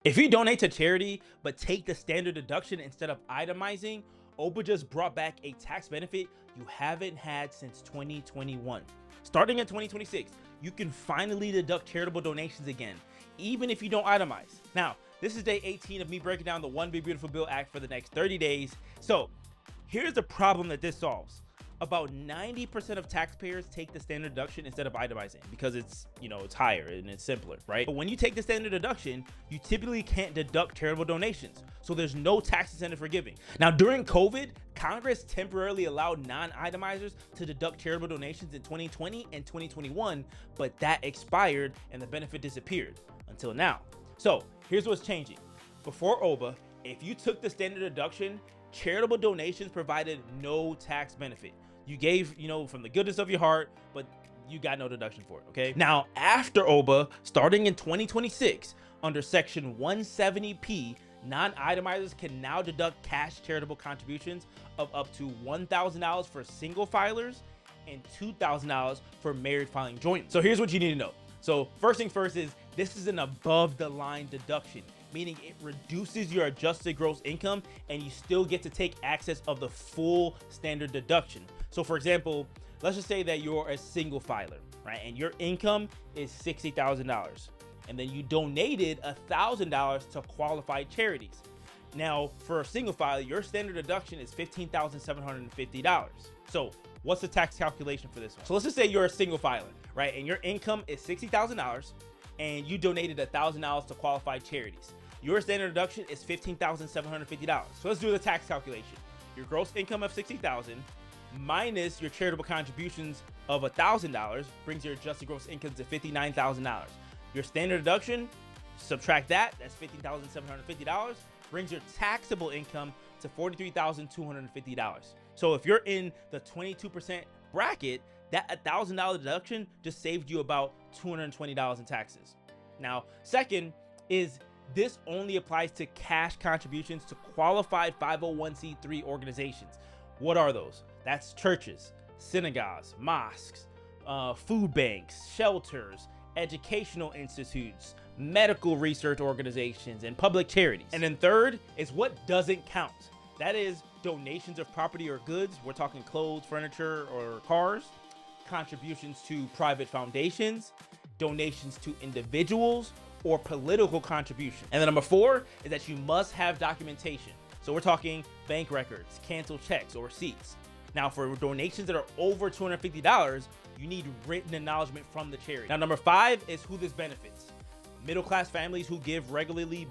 If you donate to charity but take the standard deduction instead of itemizing, OBA just brought back a tax benefit you haven't had since 2021. Starting in 2026, you can finally deduct charitable donations again, even if you don't itemize. Now, this is day 18 of me breaking down the One Big Beautiful Bill Act for the next 30 days. So here's the problem that this solves. About 90% of taxpayers take the standard deduction instead of itemizing because it's higher and it's simpler, right? But when you take the standard deduction, you typically can't deduct charitable donations. So there's no tax incentive for giving. Now, during COVID, Congress temporarily allowed non-itemizers to deduct charitable donations in 2020 and 2021, but that expired and the benefit disappeared until now. So here's what's changing. Before OBA, if you took the standard deduction, charitable donations provided no tax benefit. You gave, from the goodness of your heart, but you got no deduction for it, okay? Now, after OBA, starting in 2026, under Section 170P, non-itemizers can now deduct cash charitable contributions of up to $1,000 for single filers and $2,000 for married filing jointly. So here's what you need to know. So first thing first is this is an above the line deduction, meaning it reduces your adjusted gross income and you still get to take access of the full standard deduction. So for example, let's just say that you're a single filer, right? And your income is $60,000. And then you donated $1,000 to qualified charities. Now, for a single filer, your standard deduction is $15,750. So what's the tax calculation for this one? So let's just say you're a single filer, right? And your income is $60,000 and you donated $1,000 to qualified charities. Your standard deduction is $15,750. So let's do the tax calculation. Your gross income of $60,000 minus your charitable contributions of $1,000 brings your adjusted gross income to $59,000. Your standard deduction, subtract that, that's $15,750, brings your taxable income to $43,250. So if you're in the 22% bracket, that $1,000 deduction just saved you about $220 in taxes. Now, second is this only applies to cash contributions to qualified 501c3 organizations. What are those? That's churches, synagogues, mosques, food banks, shelters, educational institutes, medical research organizations, and public charities. And then third is what doesn't count. That is donations of property or goods. We're talking clothes, furniture, or cars, contributions to private foundations, donations to individuals, or political contributions. And then number four is that you must have documentation. So we're talking bank records, canceled checks, or receipts. Now, for donations that are over $250, you need written acknowledgement from the charity. Now, number five is who this benefits. Middle-class families who give regularly but